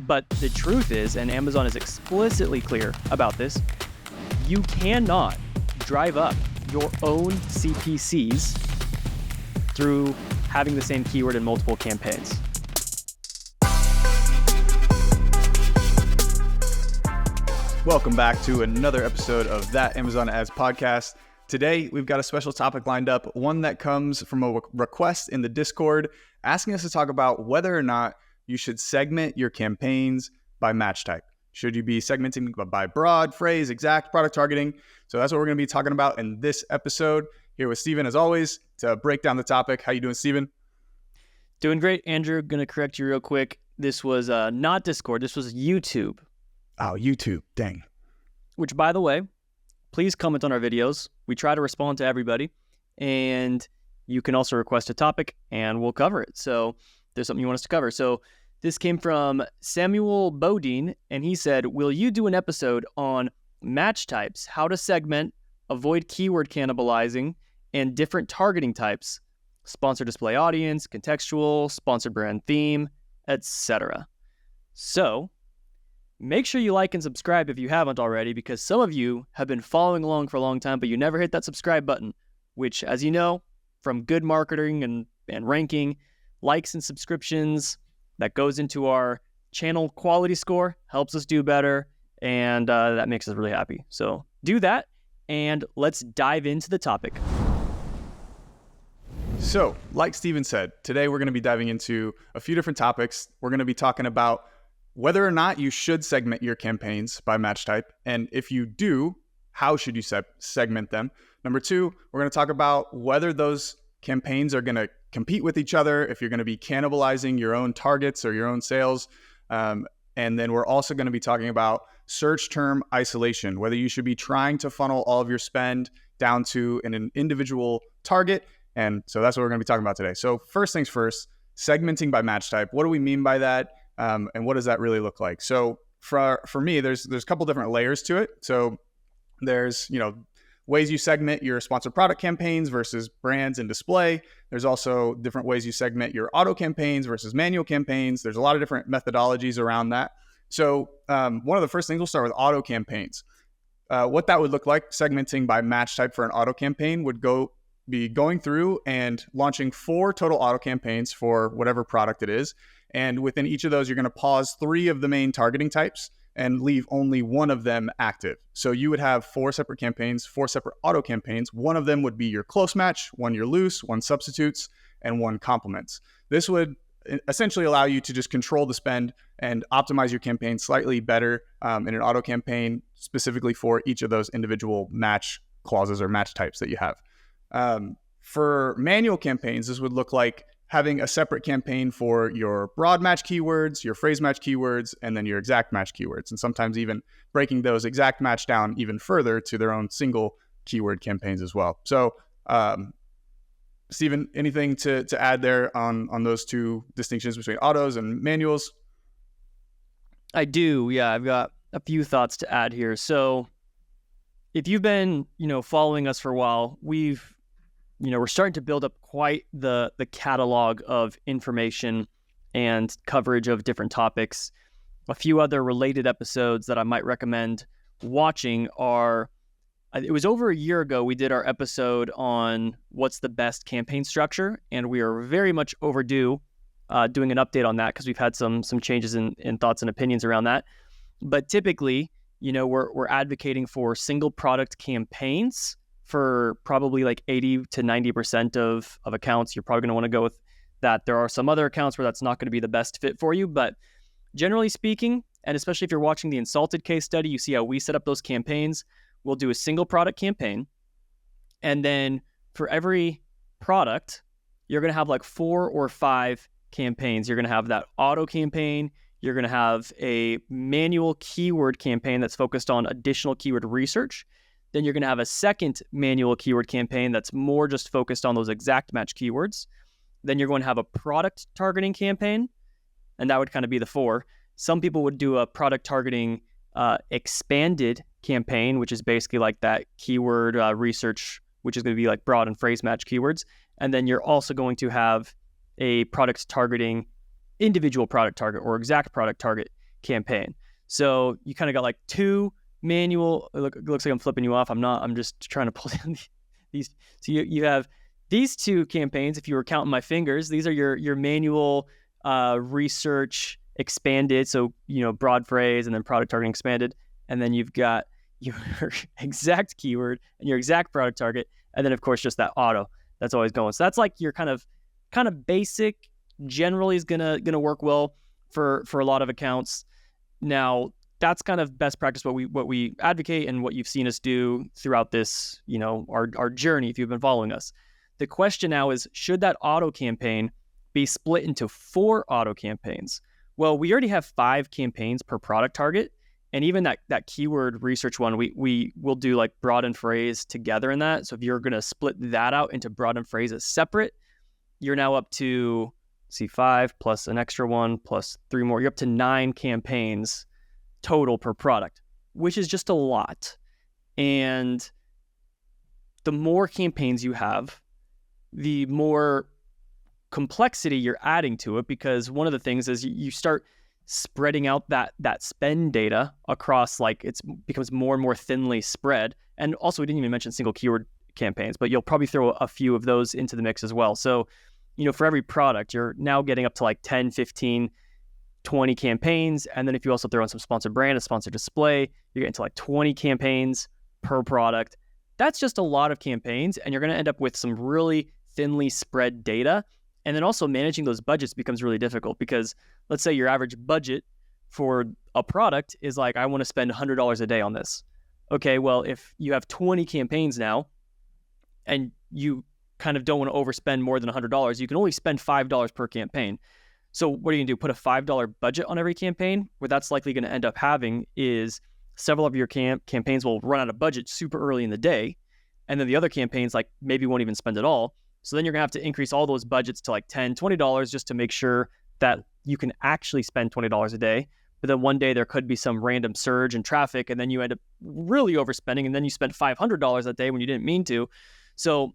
But the truth is, and Amazon is explicitly clear about this, you cannot drive up your own CPCs through having the same keyword in multiple campaigns. Welcome back to another episode of That Amazon Ads Podcast. Today, we've got a special topic lined up, one that comes from a request in the Discord asking us to talk about whether or not you should segment your campaigns by match type. Should you be segmenting by broad, phrase, exact, product targeting? So that's what we're going to be talking about in this episode. Here with Steven, as always, to break down the topic. How you doing, Steven? Doing great, Andrew. Going to correct you real quick. This was not Discord. This was YouTube. Oh, YouTube. Dang. Which, by the way, please comment on our videos. We try to respond to everybody. And you can also request a topic and we'll cover it. So there's something you want us to cover. So this came from Samuel Bodine, and he said, will you do an episode on match types, how to segment, avoid keyword cannibalizing, and different targeting types, sponsored display audience, contextual, sponsored brand theme, etc. So make sure you like and subscribe if you haven't already, because some of you have been following along for a long time, but you never hit that subscribe button, which, as you know, from good marketing and ranking, likes and subscriptions, that goes into our channel quality score, helps us do better, and that makes us really happy. So do that, and let's dive into the topic. So, like Steven said, today we're going to be diving into a few different topics. We're going to be talking about whether or not you should segment your campaigns by match type, and if you do, how should you segment them? Number two, we're going to talk about whether those campaigns are going to compete with each other, if you're going to be cannibalizing your own targets or your own sales. And then we're also going to be talking about search term isolation, whether you should be trying to funnel all of your spend down to an individual target. And so that's what we're going to be talking about today. So first things first, segmenting by match type. What do we mean by that? And what does that really look like? So for me, there's a couple different layers to it. So there's, ways you segment your sponsored product campaigns versus brands and display. There's also different ways you segment your auto campaigns versus manual campaigns. There's a lot of different methodologies around that. So one of the first things, we'll start with auto campaigns. What that would look like, segmenting by match type for an auto campaign, would be going through and launching 4 total auto campaigns for whatever product it is. And within each of those, you're going to pause 3 of the main targeting types and leave only one of them active. So you would have 4 separate campaigns, 4 separate auto campaigns. One of them would be your close match, one your loose, one substitutes, and one complements. This would essentially allow you to just control the spend and optimize your campaign slightly better in an auto campaign, specifically for each of those individual match clauses or match types that you have. For manual campaigns, this would look like having a separate campaign for your broad match keywords, your phrase match keywords, and then your exact match keywords. And sometimes even breaking those exact match down even further to their own single keyword campaigns as well. So, Steven, anything to add there on those two distinctions between autos and manuals? I do. Yeah, I've got a few thoughts to add here. So if you've been, following us for a while, we're starting to build up quite the catalog of information and coverage of different topics. A few other related episodes that I might recommend watching are, it was over a year ago, we did our episode on what's the best campaign structure, and we are very much overdue doing an update on that because we've had some changes in thoughts and opinions around that. But typically, we're advocating for single product campaigns for probably like 80 to 90% of accounts. You're probably going to want to go with that. There are some other accounts where that's not going to be the best fit for you, but generally speaking, and especially if you're watching the Insulted case study, you see how we set up those campaigns. We'll do a single product campaign. And then for every product, you're going to have like 4 or 5 campaigns. You're going to have that auto campaign. You're going to have a manual keyword campaign that's focused on additional keyword research. Then you're going to have a second manual keyword campaign that's more just focused on those exact match keywords. Then you're going to have a product targeting campaign, and that would kind of be the 4. Some people would do a product targeting expanded campaign, which is basically like that keyword research, which is going to be like broad and phrase match keywords. And then you're also going to have a product targeting individual product target or exact product target campaign. So you kind of got like two manual. It looks like I'm flipping you off. I'm not. I'm just trying to pull down these. So you have these two campaigns. If you were counting my fingers, these are your manual research expanded. So broad phrase and then product targeting expanded, and then you've got your exact keyword and your exact product target, and then of course just that auto that's always going. So that's like your kind of basic. Generally is gonna work well for a lot of accounts. Now that's kind of best practice what we advocate and what you've seen us do throughout this our journey if you've been following us. The question now is, should that auto campaign be split into 4 auto campaigns? Well, we already have 5 campaigns per product target. And even that keyword research one, we will do like broad and phrase together in that. So if you're going to split that out into broad and phrase as separate, you're now up to 5 plus an extra one plus 3 more. You're up to 9 campaigns total per product, which is just a lot. And the more campaigns you have, the more complexity you're adding to it, because one of the things is you start spreading out that spend data across, like it becomes more and more thinly spread. And also we didn't even mention single keyword campaigns, but you'll probably throw a few of those into the mix as well. So, for every product, you're now getting up to like 10, 15, 20 campaigns. And then if you also throw in some sponsored brand, a sponsored display, you're getting to like 20 campaigns per product. That's just a lot of campaigns, and you're going to end up with some really thinly spread data. And then also managing those budgets becomes really difficult, because let's say your average budget for a product is like, I want to spend $100 a day on this. Okay, well, if you have 20 campaigns now and you kind of don't want to overspend more than $100, you can only spend $5 per campaign. So what are you going to do? Put a $5 budget on every campaign? What that's likely going to end up having is several of your campaigns will run out of budget super early in the day. And then the other campaigns like maybe won't even spend at all. So then you're going to have to increase all those budgets to like $10, $20 just to make sure that you can actually spend $20 a day. But then one day there could be some random surge in traffic, and then you end up really overspending, and then you spent $500 that day when you didn't mean to. So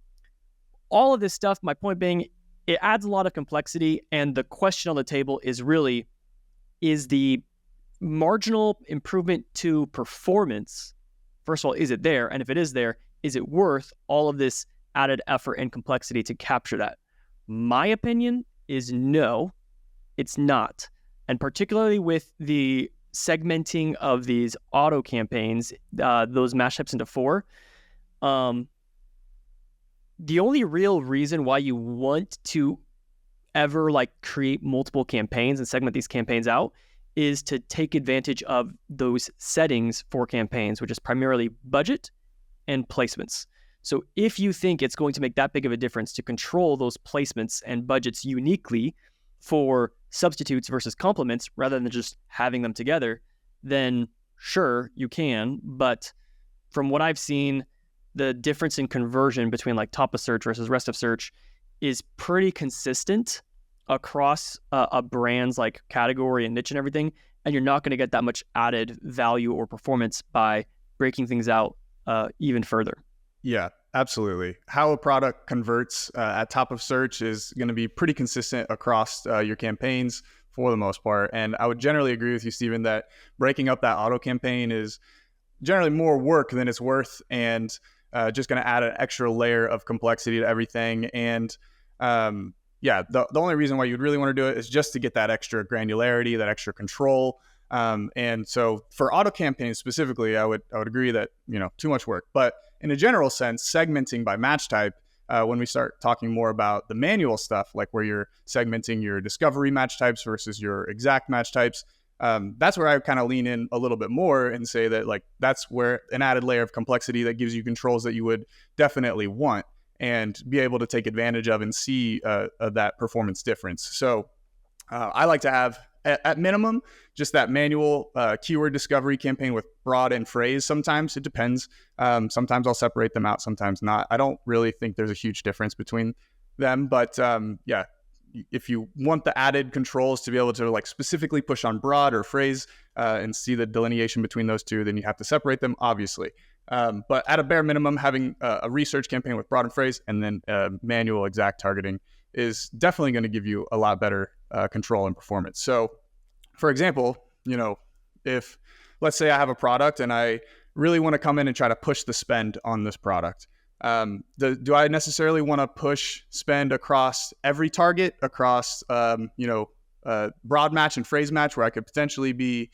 all of this stuff, my point being, it adds a lot of complexity. And the question on the table is really, is the marginal improvement to performance, first of all, is it there? And if it is there, is it worth all of this added effort and complexity to capture that? My opinion is no, it's not. And particularly with the segmenting of these auto campaigns, those mash types into 4, the only real reason why you want to ever like create multiple campaigns and segment these campaigns out is to take advantage of those settings for campaigns, which is primarily budget and placements. So if you think it's going to make that big of a difference to control those placements and budgets uniquely for substitutes versus complements rather than just having them together, then sure, you can. But from what I've seen, the difference in conversion between like top of search versus rest of search is pretty consistent across a brand's like category and niche and everything. And you're not going to get that much added value or performance by breaking things out even further. Yeah, absolutely. How a product converts at top of search is going to be pretty consistent across your campaigns for the most part. And I would generally agree with you, Stephen, that breaking up that auto campaign is generally more work than it's worth, and just going to add an extra layer of complexity to everything. And the only reason why you'd really want to do it is just to get that extra granularity, that extra control. And so for auto campaigns specifically, I would agree that, too much work. But in a general sense, segmenting by match type, when we start talking more about the manual stuff, like where you're segmenting your discovery match types versus your exact match types, that's where I kind of lean in a little bit more and say that like that's where an added layer of complexity that gives you controls that you would definitely want and be able to take advantage of and see that performance difference. So I like to have at minimum just that manual keyword discovery campaign with broad and phrase. Sometimes it depends. Sometimes I'll separate them out, sometimes not. I don't really think there's a huge difference between them, but if you want the added controls to be able to like specifically push on broad or phrase and see the delineation between those two, then you have to separate them, obviously. But at a bare minimum, having a research campaign with broad and phrase and then manual exact targeting is definitely going to give you a lot better control and performance. So, for example, if let's say I have a product and I really want to come in and try to push the spend on this product. Do I necessarily want to push spend across every target, across, broad match and phrase match, where I could potentially be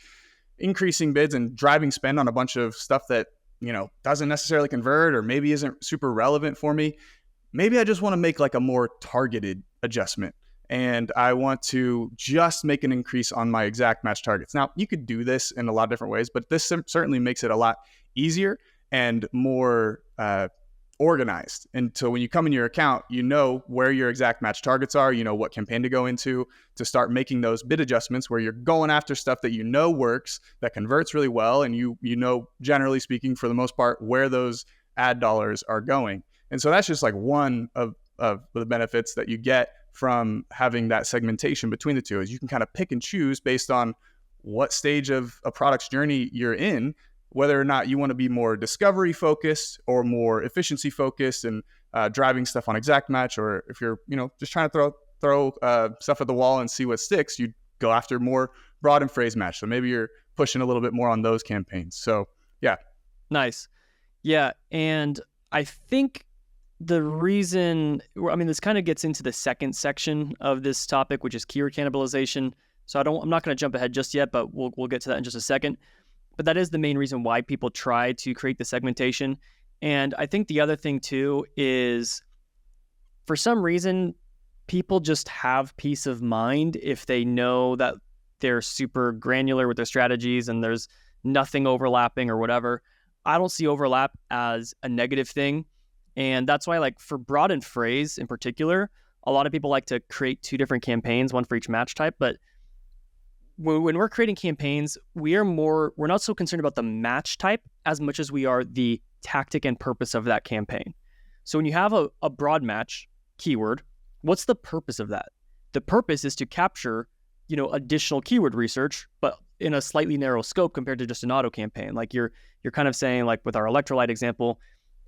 increasing bids and driving spend on a bunch of stuff that, doesn't necessarily convert or maybe isn't super relevant for me? Maybe I just want to make like a more targeted adjustment and I want to just make an increase on my exact match targets. Now, you could do this in a lot of different ways, but this certainly makes it a lot easier and more organized. And so when you come in your account, you know where your exact match targets are, you know what campaign to go into to start making those bid adjustments where you're going after stuff that works, that converts really well, and you know, generally speaking, for the most part, where those ad dollars are going. And so that's just like one of the benefits that you get from having that segmentation between the two, is you can kind of pick and choose based on what stage of a product's journey you're in, whether or not you want to be more discovery focused or more efficiency focused and driving stuff on exact match, or if you're just trying to throw stuff at the wall and see what sticks, you go after more broad and phrase match. So maybe you're pushing a little bit more on those campaigns. So yeah. Nice. Yeah. And I think the reason, this kind of gets into the second section of this topic, which is keyword cannibalization. So I'm not going to jump ahead just yet, but we'll get to that in just a second. But that is the main reason why people try to create the segmentation. And I think the other thing too is, for some reason, people just have peace of mind if they know that they're super granular with their strategies and there's nothing overlapping or whatever. I don't see overlap as a negative thing. And that's why, like, for broad and phrase in particular, a lot of people like to create 2 different campaigns, one for each match type. But when we're creating campaigns, we're not so concerned about the match type as much as we are the tactic and purpose of that campaign. So when you have a broad match keyword, what's the purpose of that? The purpose is to capture, additional keyword research, but in a slightly narrow scope compared to just an auto campaign. Like you're kind of saying, like with our electrolyte example,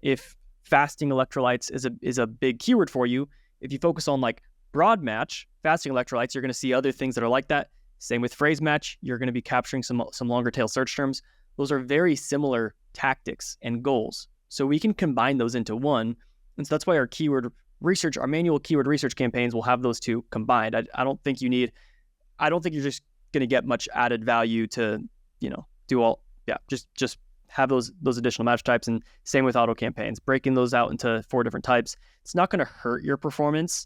if fasting electrolytes is a big keyword for you, if you focus on like broad match fasting electrolytes, you're going to see other things that are like that. Same with phrase match, you're going to be capturing some longer tail search terms. Those are very similar tactics and goals. So we can combine those into one. And so that's why our manual keyword research campaigns will have those 2 combined. I don't think you're just going to get much added value to, just have those additional match types. And same with auto campaigns, breaking those out into 4 different types. It's not going to hurt your performance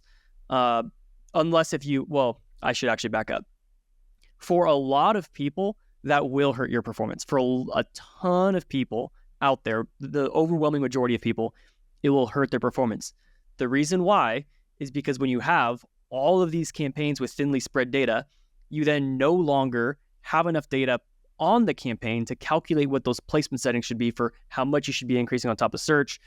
unless I should actually back up. For a lot of people, that will hurt your performance. For a ton of people out there, the overwhelming majority of people, it will hurt their performance. The reason why is because when you have all of these campaigns with thinly spread data, you then no longer have enough data on the campaign to calculate what those placement settings should be for how much you should be increasing on top of search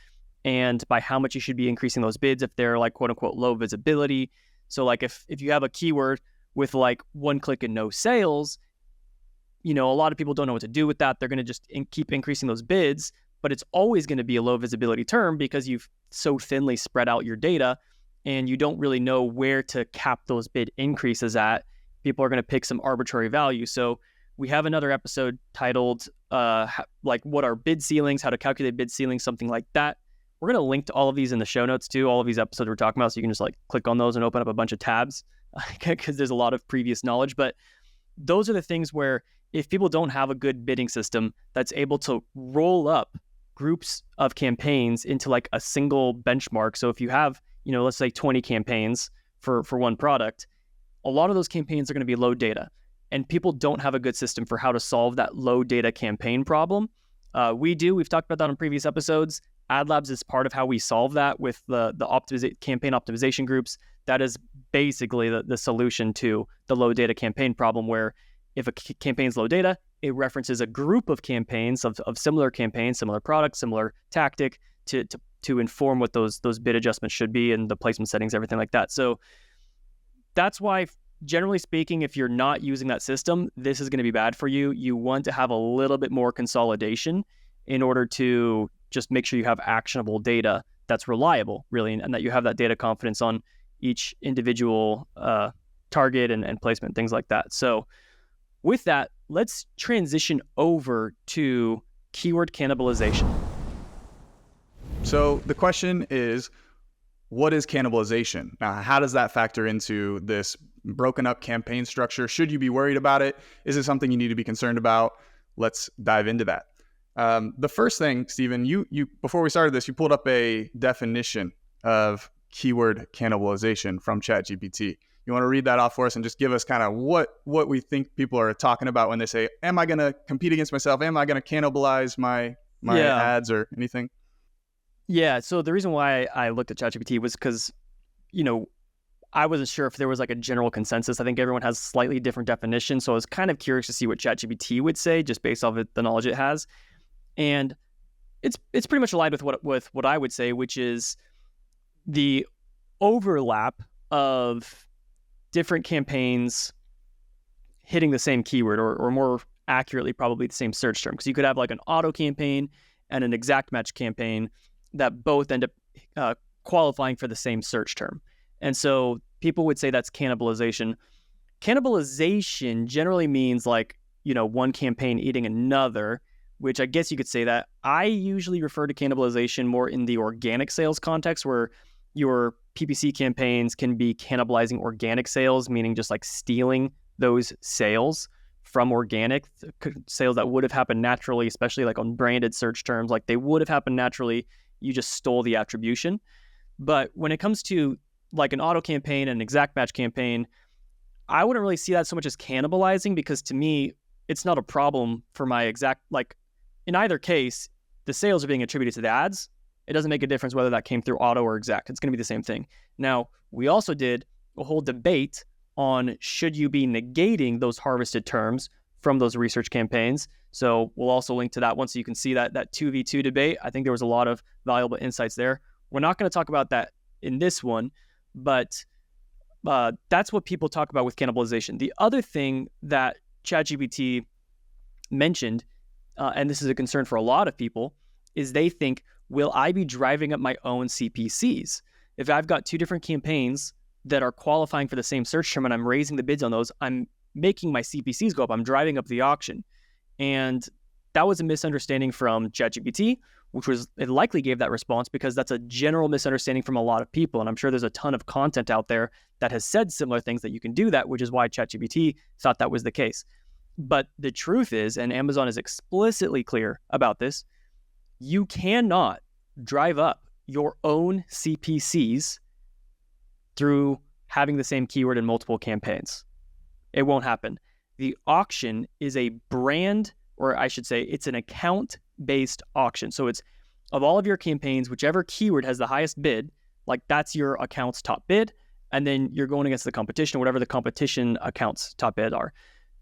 and by how much you should be increasing those bids if they're like quote unquote low visibility. So like if you have a keyword with like 1 click and no sales, a lot of people don't know what to do with that. They're going to just keep increasing those bids, but it's always going to be a low visibility term because you've so thinly spread out your data and you don't really know where to cap those bid increases at. People are going to pick some arbitrary value. So we have another episode titled like what are bid ceilings, how to calculate bid ceilings, something like that. We're going to link to all of these in the show notes too, all of these episodes we're talking about. So you can just like click on those and open up a bunch of tabs because there's a lot of previous knowledge. But those are the things where if people don't have a good bidding system that's able to roll up groups of campaigns into like a single benchmark. So if you have, let's say 20 campaigns for one product, a lot of those campaigns are going to be low data. And people don't have a good system for how to solve that low data campaign problem. We've talked about that on previous episodes. AdLabs is part of how we solve that with the campaign optimization groups. That is basically the solution to the low data campaign problem, where if a campaign's low data, it references a group of campaigns of similar campaigns, similar products, similar tactic to inform what those bid adjustments should be and the placement settings, everything like that. So that's why, generally speaking, if you're not using that system, this is going to be bad for you. You want to have a little bit more consolidation in order to just make sure you have actionable data that's reliable, really, and that you have that data confidence on each individual target and placement, things like that. So with that, let's transition over to keyword cannibalization. So the question is, what is cannibalization? Now, how does that factor into this broken up campaign structure? Should you be worried about it? Is it something you need to be concerned about? Let's dive into that. The first thing, Stephen, you before we started this, you pulled up a definition of keyword cannibalization from ChatGPT. You want to read that off for us and just give us kind of what we think people are talking about when they say, am I going to compete against myself? Am I going to cannibalize my ads or anything? Yeah. So the reason why I looked at ChatGPT was because, I wasn't sure if there was like a general consensus. I think everyone has slightly different definitions. So I was kind of curious to see what ChatGPT would say just based off the knowledge it has. And it's pretty much aligned with what I would say, which is the overlap of different campaigns hitting the same keyword, or more accurately, probably the same search term. Because you could have like an auto campaign and an exact match campaign that both end up qualifying for the same search term. And so people would say that's cannibalization. Cannibalization generally means like, one campaign eating another, which I guess you could say that. I usually refer to cannibalization more in the organic sales context, where your PPC campaigns can be cannibalizing organic sales, meaning just like stealing those sales from organic sales that would have happened naturally, especially like on branded search terms, like they would have happened naturally. You just stole the attribution. But when it comes to like an auto campaign and an exact match campaign, I wouldn't really see that so much as cannibalizing, because to me, it's not a problem for my exact, like in either case, the sales are being attributed to the ads. It doesn't make a difference whether that came through auto or exact. It's going to be the same thing. Now, we also did a whole debate on should you be negating those harvested terms from those research campaigns. So we'll also link to that one so you can see that 2v2 debate. I think there was a lot of valuable insights there. We're not going to talk about that in this one, but that's what people talk about with cannibalization. The other thing that ChatGPT mentioned, and this is a concern for a lot of people, is they think, will I be driving up my own CPCs? If I've got two different campaigns that are qualifying for the same search term and I'm raising the bids on those, I'm making my CPCs go up. I'm driving up the auction. And that was a misunderstanding from ChatGPT, it likely gave that response because that's a general misunderstanding from a lot of people. And I'm sure there's a ton of content out there that has said similar things that you can do that, which is why ChatGPT thought that was the case. But the truth is, and Amazon is explicitly clear about this, you cannot drive up your own CPCs through having the same keyword in multiple campaigns. It won't happen. The auction is a brand, or I should say, it's an account-based auction. So it's of all of your campaigns, whichever keyword has the highest bid, like that's your account's top bid, and then you're going against the competition, whatever the competition account's top bid are.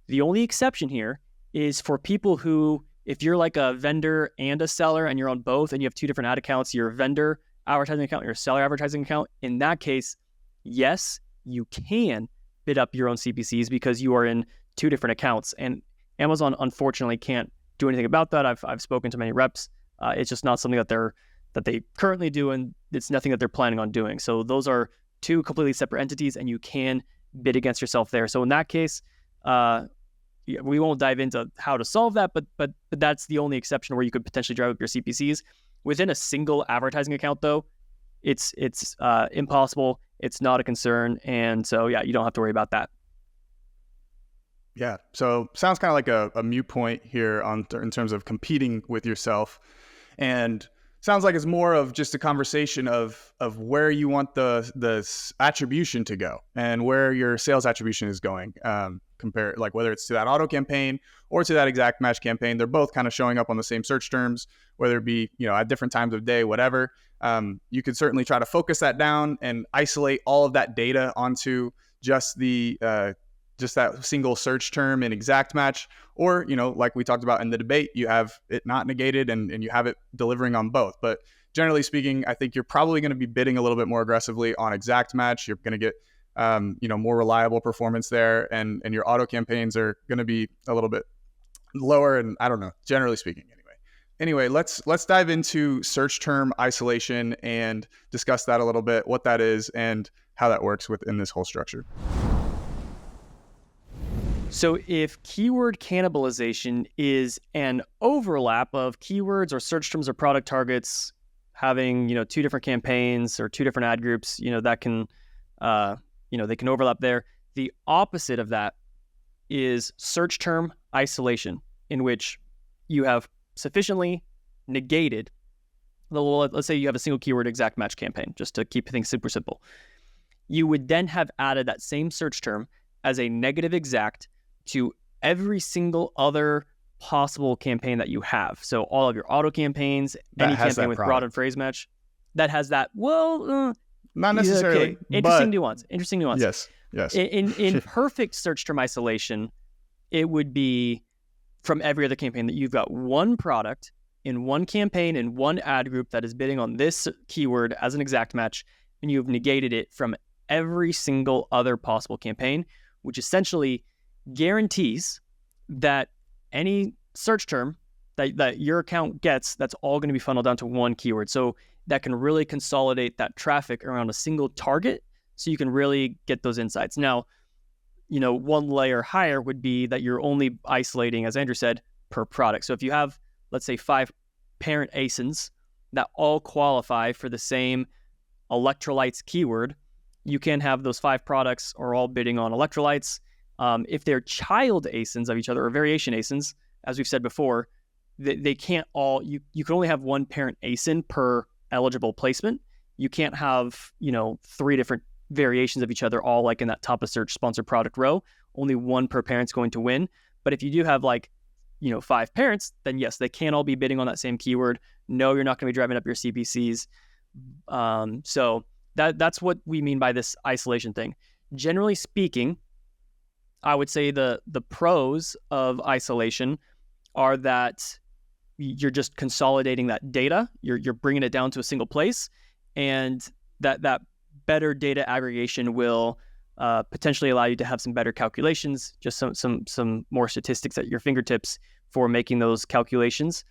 The only exception here is for people who, if you're like a vendor and a seller and you're on both and you have two different ad accounts, your vendor advertising account, your seller advertising account, in that case, yes, you can bid up your own CPCs because you are in two different accounts. And Amazon, unfortunately, can't do anything about that. I've spoken to many reps. It's just not something that they currently do, and it's nothing that they're planning on doing. So those are two completely separate entities, and you can bid against yourself there. So in that case, we won't dive into how to solve that, but that's the only exception where you could potentially drive up your CPCs. Within a single advertising account, though, it's impossible. It's not a concern, and so yeah, you don't have to worry about that. Yeah, so sounds kind of like a mute point here in terms of competing with yourself, and sounds like it's more of just a conversation of where you want the attribution to go and where your sales attribution is going. Compare, like whether it's to that auto campaign or to that exact match campaign, they're both kind of showing up on the same search terms, whether it be at different times of day, whatever. You could certainly try to focus that down and isolate all of that data onto just that single search term in exact match, or, like we talked about in the debate, you have it not negated and you have it delivering on both. But generally speaking, I think you're probably going to be bidding a little bit more aggressively on exact match. You're going to get, more reliable performance there, and your auto campaigns are going to be a little bit lower. And I don't know, generally speaking, Anyway, let's dive into search term isolation and discuss that a little bit, what that is and how that works within this whole structure. So if keyword cannibalization is an overlap of keywords or search terms or product targets having, two different campaigns or two different ad groups, that can, they can overlap there. The opposite of that is search term isolation, in which you have sufficiently negated, let's say you have a single keyword exact match campaign, just to keep things super simple. You would then have added that same search term as a negative exact to every single other possible campaign that you have. So all of your auto campaigns, any campaign with broad and phrase match, that has that. Well, not necessarily. Okay. Interesting nuance. Yes. In perfect search term isolation, it would be from every other campaign that you've got one product in one campaign in one ad group that is bidding on this keyword as an exact match, and you've negated it from every single other possible campaign, which essentially guarantees that any search term that your account gets, that's all going to be funneled down to one keyword. So that can really consolidate that traffic around a single target, so you can really get those insights. Now, one layer higher would be that you're only isolating, as Andrew said, per product. So if you have, let's say, 5 parent ASINs that all qualify for the same electrolytes keyword, you can have those 5 products are all bidding on electrolytes. If they're child ASINs of each other or variation ASINs, as we've said before, they can't all, you can only have one parent ASIN per eligible placement. You can't have, 3 different variations of each other all like in that top of search sponsored product row. Only one per parent's going to win. But if you do have 5 parents, then yes, they can all be bidding on that same keyword. No, you're not going to be driving up your CPCs. So that's what we mean by this isolation thing. Generally speaking, I would say the pros of isolation are that you're just consolidating that data. You're bringing it down to a single place, and that better data aggregation will potentially allow you to have some better calculations, just some more statistics at your fingertips for making those calculations.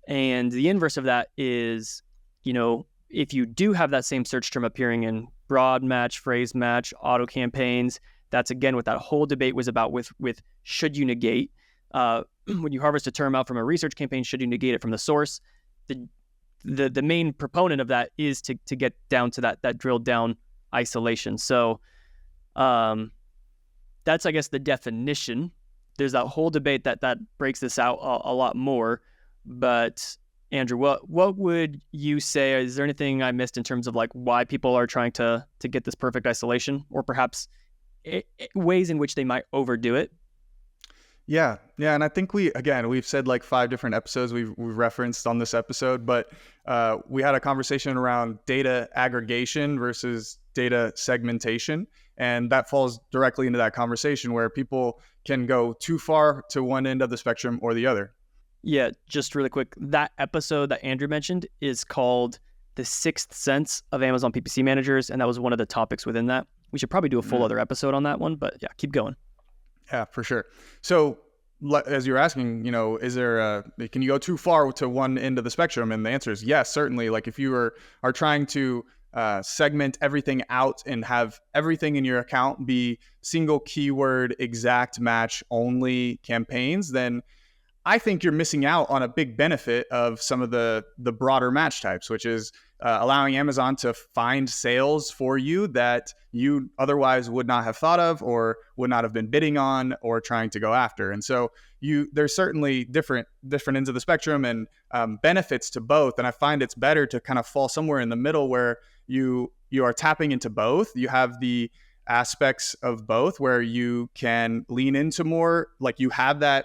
And the inverse of that is, if you do have that same search term appearing in broad match, phrase match, auto campaigns, that's again what that whole debate was about with should you negate. When you harvest a term out from a research campaign, should you negate it from the source? The main proponent of that is to get down to that drilled down isolation. So that's, I guess, the definition. There's that whole debate that breaks this out a lot more. But Andrew, what would you say? Is there anything I missed in terms of why people are trying to get this perfect isolation, or perhaps ways in which they might overdo it? Yeah. And I think we've said 5 different episodes we've referenced on this episode, but we had a conversation around data aggregation versus data segmentation. And that falls directly into that conversation where people can go too far to one end of the spectrum or the other. Yeah, just really quick. That episode that Andrew mentioned is called The Sixth Sense of Amazon PPC Managers. And that was one of the topics within that. We should probably do a full other episode on that one, but yeah, keep going. Yeah, for sure. So as you're asking, can you go too far to one end of the spectrum? And the answer is yes, certainly. If you are trying to segment everything out and have everything in your account be single keyword, exact match only campaigns, then I think you're missing out on a big benefit of some of the broader match types, which is allowing Amazon to find sales for you that you otherwise would not have thought of or would not have been bidding on or trying to go after. And so there's certainly different ends of the spectrum and benefits to both. And I find it's better to kind of fall somewhere in the middle where you are tapping into both. You have the aspects of both where you can lean into more, you have that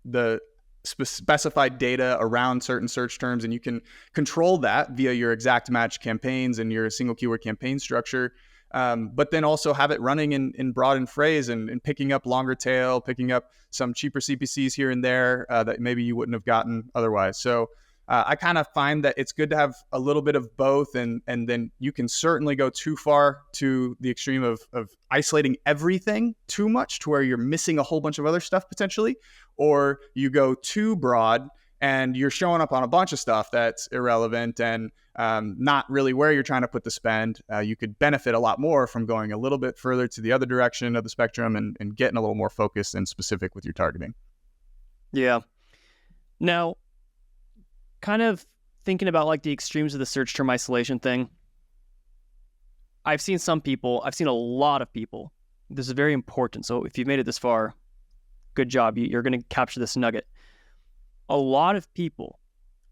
the specified data around certain search terms, and you can control that via your exact match campaigns and your single keyword campaign structure. But then also have it running in broad and phrase and picking up longer tail, picking up some cheaper CPCs here and there that maybe you wouldn't have gotten otherwise. So I kind of find that it's good to have a little bit of both, and then you can certainly go too far to the extreme of isolating everything too much to where you're missing a whole bunch of other stuff potentially, or you go too broad and you're showing up on a bunch of stuff that's irrelevant and not really where you're trying to put the spend, you could benefit a lot more from going a little bit further to the other direction of the spectrum and getting a little more focused and specific with your targeting. Yeah. Now, kind of thinking about like the extremes of the search term isolation thing, I've seen a lot of people. This is very important. So if you've made it this far, good job. You're going to capture this nugget. A lot of people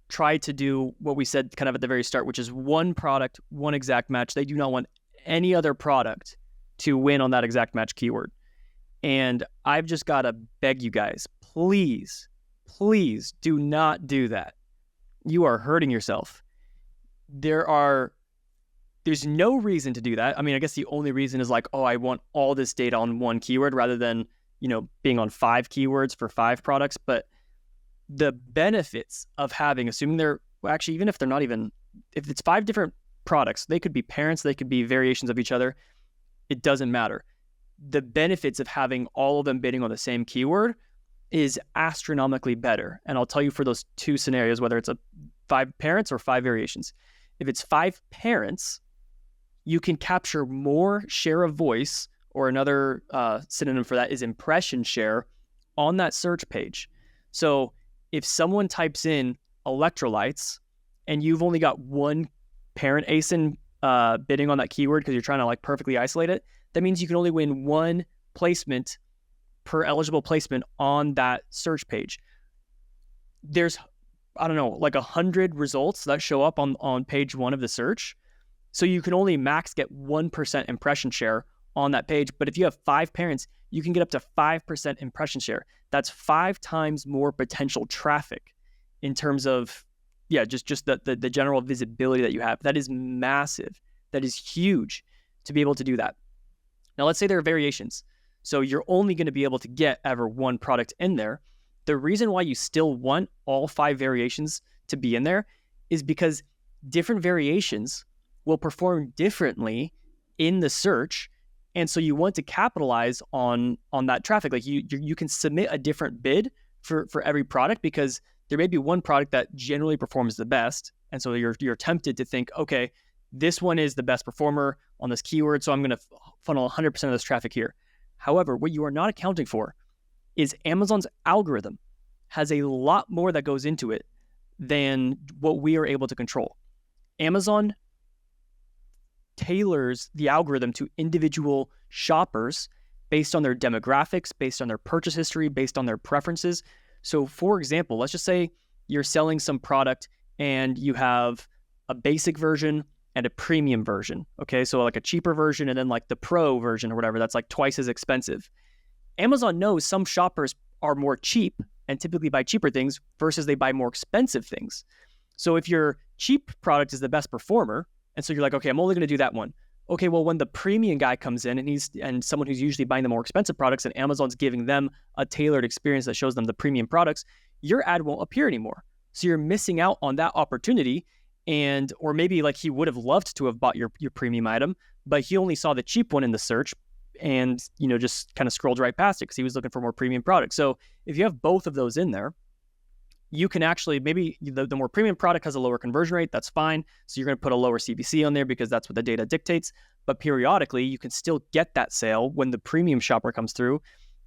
try to do what we said kind of at the very start, which is one product, one exact match. They do not want any other product to win on that exact match keyword. And I've just got to beg you guys, please do not do that. You are hurting yourself. There's no reason to do that. I mean, I guess the only reason is like, oh, I want all this data on one keyword rather than, being on 5 keywords for 5 products. But the benefits of having, assuming even if they're not even, if it's 5 different products, they could be parents, they could be variations of each other. It doesn't matter. The benefits of having all of them bidding on the same keyword is astronomically better. And I'll tell you for those 2 scenarios, whether it's 5 parents or 5 variations. If it's 5 parents, you can capture more share of voice, or another synonym for that is impression share, on that search page. So if someone types in electrolytes and you've only got one parent ASIN bidding on that keyword because you're trying to like perfectly isolate it, that means you can only win 1 placement per eligible placement on that search page. There's, I don't know, like 100 results that show up on page 1 of the search. So you can only max get 1% impression share on that page. But if you have 5 parents, you can get up to 5% impression share. That's 5 times more potential traffic in terms of, just the general visibility that you have. That is massive. That is huge to be able to do that. Now, let's say there are variations. So you're only going to be able to get ever 1 product in there. The reason why you still want all 5 variations to be in there is because different variations will perform differently in the search. And so you want to capitalize on that traffic. Like you can submit a different bid for every product, because there may be one product that generally performs the best. And so you're tempted to think, okay, this one is the best performer on this keyword, so I'm going to funnel 100% of this traffic here. However, what you are not accounting for is Amazon's algorithm has a lot more that goes into it than what we are able to control. Amazon tailors the algorithm to individual shoppers based on their demographics, based on their purchase history, based on their preferences. So for example, let's just say you're selling some product and you have a basic version and a premium version. Okay, so like a cheaper version and then like the pro version or whatever, that's like twice as expensive. Amazon knows some shoppers are more cheap and typically buy cheaper things versus they buy more expensive things. So if your cheap product is the best performer, and so you're like, okay, I'm only going to do that one. Okay, well, when the premium guy comes in and someone who's usually buying the more expensive products and Amazon's giving them a tailored experience that shows them the premium products, your ad won't appear anymore. So you're missing out on that opportunity. Or maybe like he would have loved to have bought your premium item, but he only saw the cheap one in the search and, just kind of scrolled right past it because he was looking for more premium products. So if you have both of those in there, you can actually, maybe the more premium product has a lower conversion rate, that's fine. So you're going to put a lower CPC on there because that's what the data dictates. But periodically, you can still get that sale when the premium shopper comes through.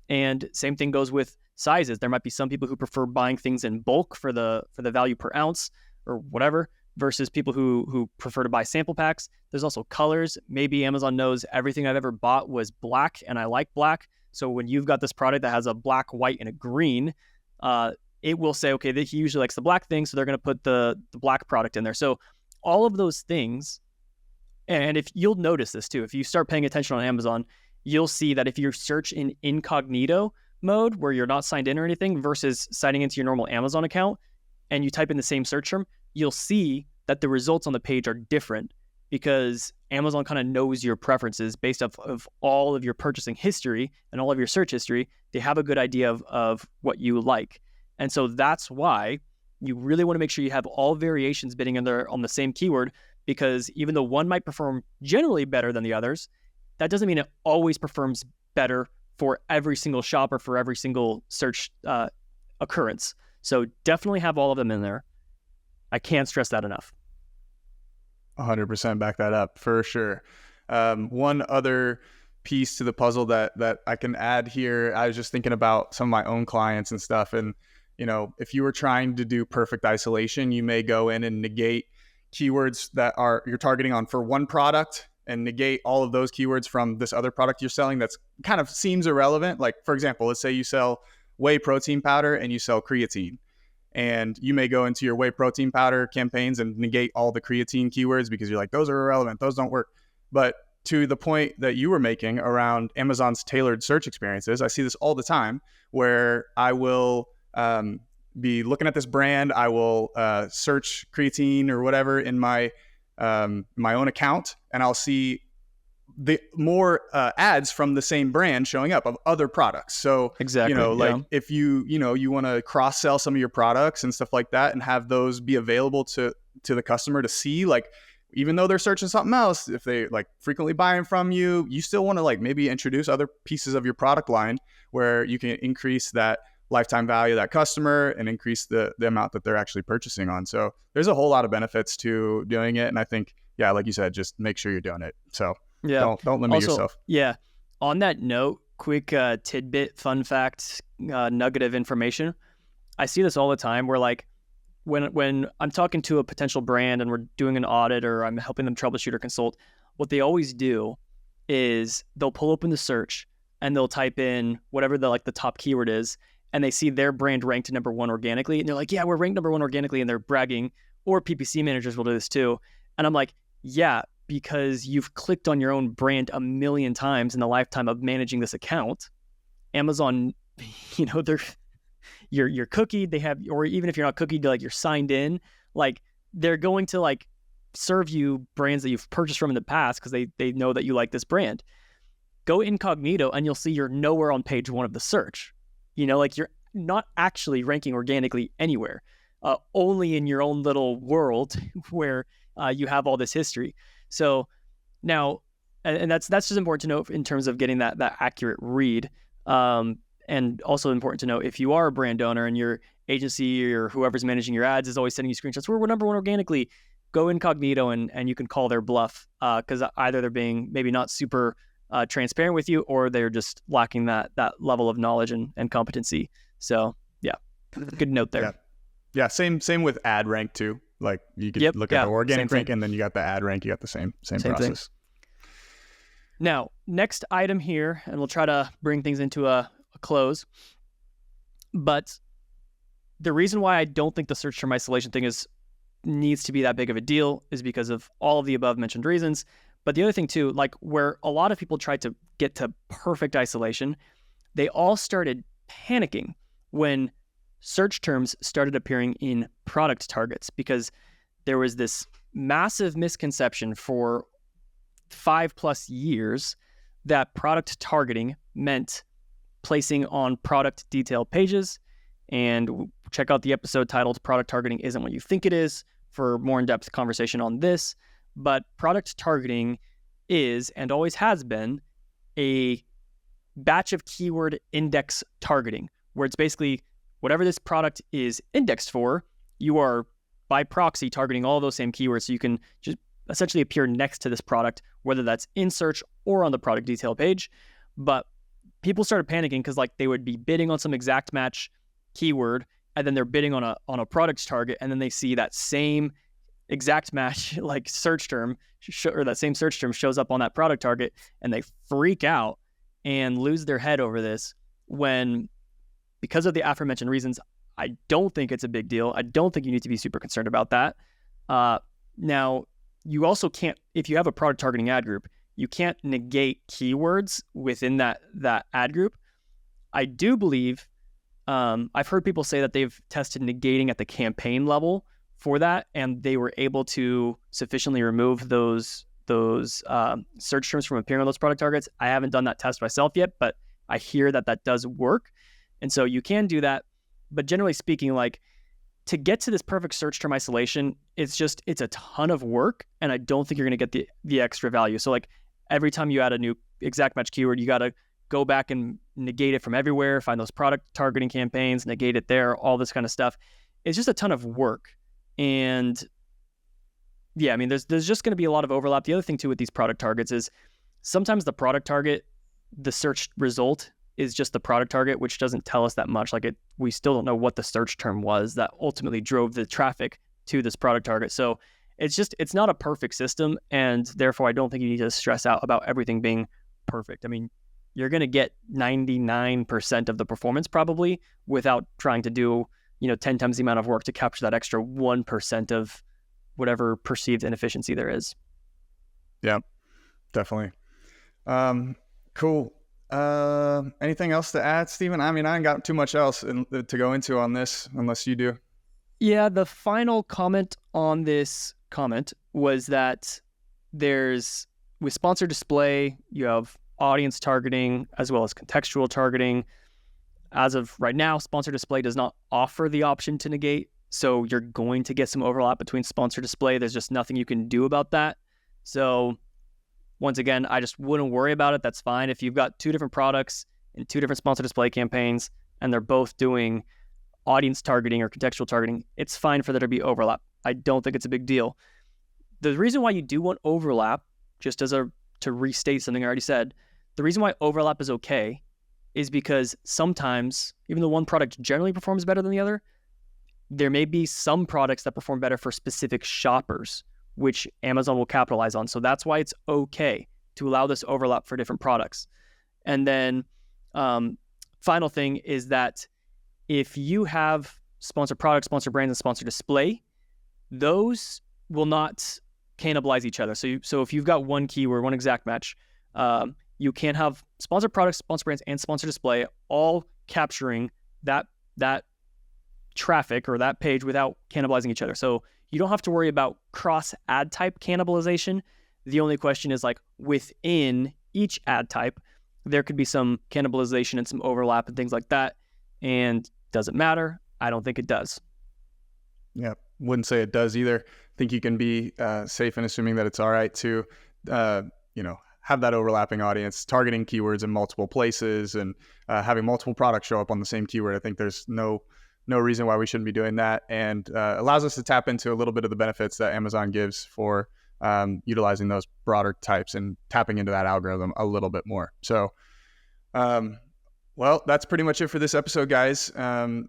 And same thing goes with sizes. There might be some people who prefer buying things in bulk for the value per ounce or whatever, versus people who prefer to buy sample packs. There's also colors. Maybe Amazon knows everything I've ever bought was black and I like black. So when you've got this product that has a black, white, and a green, it will say, okay, he usually likes the black thing, so they're going to put the black product in there. So all of those things, and if you'll notice this too, if you start paying attention on Amazon, you'll see that if you search in incognito mode where you're not signed in or anything versus signing into your normal Amazon account and you type in the same search term, you'll see that the results on the page are different because Amazon kind of knows your preferences based off of all of your purchasing history and all of your search history. They have a good idea of what you like. And so that's why you really want to make sure you have all variations bidding in there on the same keyword, because even though one might perform generally better than the others, that doesn't mean it always performs better for every single shopper, for every single search occurrence. So definitely have all of them in there. I can't stress that enough. 100% back that up for sure. One other piece to the puzzle that I can add here, I was just thinking about some of my own clients and stuff. And, if you were trying to do perfect isolation, you may go in and negate keywords that you're targeting on for one product and negate all of those keywords from this other product you're selling that's kind of seems irrelevant. Like, for example, let's say you sell whey protein powder and you sell creatine. And you may go into your whey protein powder campaigns and negate all the creatine keywords because you're like, those are irrelevant, those don't work. But to the point that you were making around Amazon's tailored search experiences, I see this all the time where I will be looking at this brand. I will search creatine or whatever in my own account, and I'll see the more ads from the same brand showing up of other products. So exactly, if you want to cross sell some of your products and stuff like that and have those be available to the customer to see, like, even though they're searching something else, if they like frequently buying from you, you still want to like maybe introduce other pieces of your product line where you can increase that lifetime value of that customer and increase the amount that they're actually purchasing on. So there's a whole lot of benefits to doing it. And I think, yeah, like you said, just make sure you're doing it. So yeah, don't limit yourself. Yeah. On that note, quick tidbit, fun fact, nugget of information. I see this all the time where like when I'm talking to a potential brand and we're doing an audit or I'm helping them troubleshoot or consult, what they always do is they'll pull open the search and they'll type in whatever the top keyword is, and they see their brand ranked number one organically, and they're like, yeah, we're ranked number one organically, and they're bragging. Or PPC managers will do this too. And I'm like, yeah, because you've clicked on your own brand a million times in the lifetime of managing this account. Amazon, they're you're cookied. They have, or even if you're not cookied, like you're signed in, like they're going to like serve you brands that you've purchased from in the past because they know that you like this brand. Go incognito and you'll see you're nowhere on page one of the search. Like you're not actually ranking organically anywhere, only in your own little world where you have all this history. So now, and that's just important to note in terms of getting that accurate read. And also important to know, if you are a brand owner and your agency or whoever's managing your ads is always sending you screenshots, we're number one organically, go incognito and you can call their bluff because either they're being maybe not super transparent with you, or they're just lacking that level of knowledge and competency. So yeah, good note there. Yeah. Same with ad rank too. Like you could look at the organic rank and then you got the ad rank, you got the same process. Thing. Now, next item here, and we'll try to bring things into a close. But the reason why I don't think the search term isolation thing needs to be that big of a deal is because of all of the above mentioned reasons. But the other thing too, like where a lot of people tried to get to perfect isolation, they all started panicking when search terms started appearing in product targets, because there was this massive misconception for 5+ years that product targeting meant placing on product detail pages. And check out the episode titled "Product Targeting Isn't What You Think It Is" for more in-depth conversation on this. But product targeting is, and always has been, a batch of keyword index targeting, where it's basically whatever this product is indexed for, you are by proxy targeting all those same keywords, so you can just essentially appear next to this product, whether that's in search or on the product detail page. But people started panicking because like they would be bidding on some exact match keyword, and then they're bidding on a product target, and then they see that same exact match like search term or that same search term shows up on that product target, and they freak out and lose their head over this, when because of the aforementioned reasons, I don't think it's a big deal. I don't think you need to be super concerned about that. Now, you also can't, if you have a product targeting ad group, you can't negate keywords within that ad group. I do believe, I've heard people say that they've tested negating at the campaign level for that, and they were able to sufficiently remove those search terms from appearing on those product targets. I haven't done that test myself yet, but I hear that does work. And so you can do that. But generally speaking, like to get to this perfect search term isolation, it's a ton of work, and I don't think you're going to get the extra value. So like every time you add a new exact match keyword, you got to go back and negate it from everywhere, find those product targeting campaigns, negate it there, all this kind of stuff. It's just a ton of work. And yeah, I mean, there's just going to be a lot of overlap. The other thing too with these product targets is sometimes the product target, the search result is just the product target, which doesn't tell us that much. We still don't know what the search term was that ultimately drove the traffic to this product target. So it's not a perfect system, and therefore I don't think you need to stress out about everything being perfect. I mean, you're going to get 99% of the performance probably without trying to do 10 times the amount of work to capture that extra 1% of whatever perceived inefficiency there is. Yeah, definitely. Cool. Anything else to add, Steven? I mean, I ain't got too much else to go into on this unless you do. Yeah, the final comment on this comment was that with sponsored display, you have audience targeting as well as contextual targeting. As of right now, sponsored display does not offer the option to negate. So you're going to get some overlap between sponsored display. There's just nothing you can do about that. So once again, I just wouldn't worry about it. That's fine. If you've got two different products and two different sponsored display campaigns, and they're both doing audience targeting or contextual targeting, it's fine for there to be overlap. I don't think it's a big deal. The reason why you do want overlap, just to restate something I already said, the reason why overlap is okay is because sometimes, even though one product generally performs better than the other, there may be some products that perform better for specific shoppers, which Amazon will capitalize on. So that's why it's okay to allow this overlap for different products. And then final thing is that if you have sponsored products, sponsored brands, and sponsored display, those will not cannibalize each other. So if you've got one keyword, one exact match, you can have sponsored products, sponsored brands, and sponsored display all capturing that traffic or that page without cannibalizing each other. So you don't have to worry about cross ad type cannibalization. The only question is within each ad type, there could be some cannibalization and some overlap and things like that. And does it matter? I don't think it does. Yeah, wouldn't say it does either. I think you can be safe in assuming that it's all right to, have that overlapping audience, targeting keywords in multiple places, and having multiple products show up on the same keyword. I think there's no reason why we shouldn't be doing that, and allows us to tap into a little bit of the benefits that Amazon gives for utilizing those broader types and tapping into that algorithm a little bit more. So, well, that's pretty much it for this episode, guys.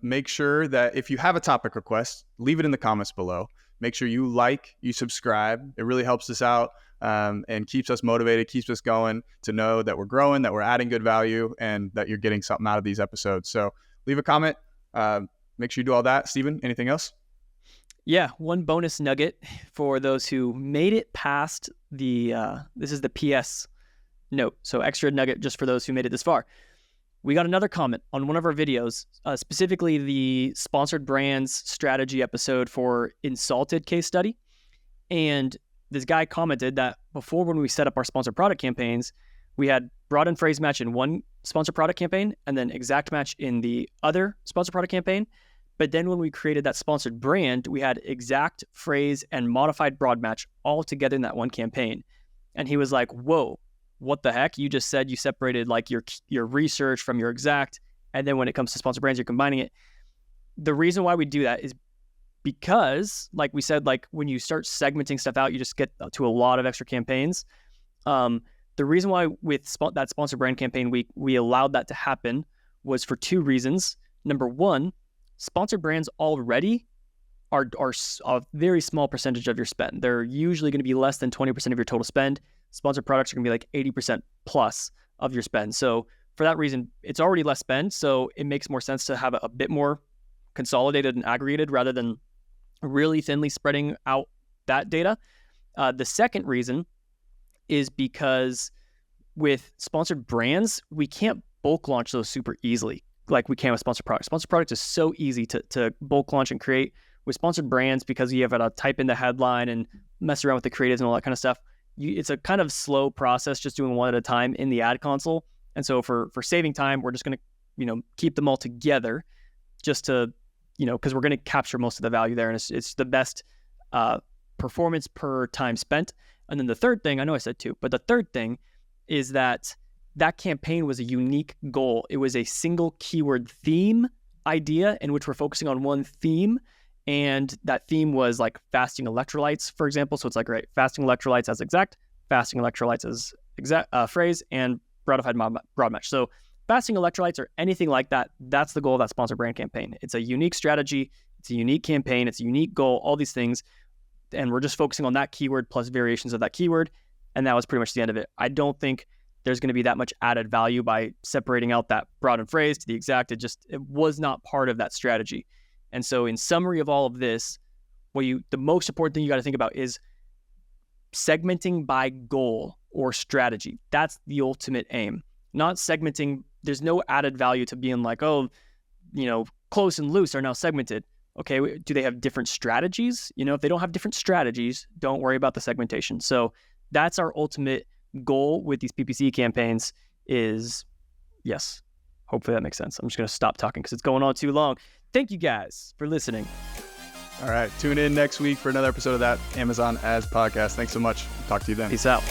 Make sure that if you have a topic request, leave it in the comments below. Make sure you you subscribe. It really helps us out and keeps us motivated, keeps us going to know that we're growing, that we're adding good value, and that you're getting something out of these episodes. So leave a comment. Make sure you do all that. Steven, anything else? Yeah, one bonus nugget for those who made it past this is the PS note. So extra nugget just for those who made it this far. We got another comment on one of our videos, specifically the sponsored brands strategy episode for Insulted case study. And this guy commented that before, when we set up our sponsored product campaigns, we had broad and phrase match in one sponsored product campaign and then exact match in the other sponsored product campaign. But then when we created that sponsored brand, we had exact, phrase, and modified broad match all together in that one campaign. And he was like, whoa, what the heck? You just said you separated your research from your exact, and then when it comes to sponsored brands, you're combining it. The reason why we do that is because, like we said, when you start segmenting stuff out, you just get to a lot of extra campaigns. The reason why with that sponsored brand campaign, we allowed that to happen was for two reasons. Number one, sponsored brands already are a very small percentage of your spend. They're usually going to be less than 20% of your total spend. Sponsored products are going to be 80% plus of your spend. So for that reason, it's already less spend. So it makes more sense to have a bit more consolidated and aggregated rather than really thinly spreading out that data. The second reason is because with sponsored brands, we can't bulk launch those super easily like we can with sponsored products. Sponsored products is so easy to bulk launch and create. With sponsored brands, because you have to type in the headline and mess around with the creatives and all that kind of stuff, it's a kind of slow process, just doing one at a time in the ad console. And so for saving time, we're just going to keep them all together, just to because we're going to capture most of the value there, and it's the best performance per time spent. And then the third thing, I know I said two, but the third thing is that that campaign was a unique goal. It was a single keyword theme idea in which we're focusing on one theme. And that theme was like fasting electrolytes, for example. So it's like, right, fasting electrolytes as exact, fasting electrolytes as exact phrase, and broadified broad match. So fasting electrolytes or anything like that, that's the goal of that sponsor brand campaign. It's a unique strategy. It's a unique campaign. It's a unique goal, all these things. And we're just focusing on that keyword plus variations of that keyword. And that was pretty much the end of it. I don't think there's going to be that much added value by separating out that broadened phrase to the exact. It was not part of that strategy. And so in summary of all of this, the most important thing you got to think about is segmenting by goal or strategy. That's the ultimate aim. Not segmenting. There's no added value to being like, oh, close and loose are now segmented. Okay, do they have different strategies? If they don't have different strategies, don't worry about the segmentation. So that's our ultimate goal with these PPC campaigns is, yes, hopefully that makes sense. I'm just going to stop talking because it's going on too long. Thank you guys for listening. All right. Tune in next week for another episode of that Amazon Ads podcast. Thanks so much. Talk to you then. Peace out.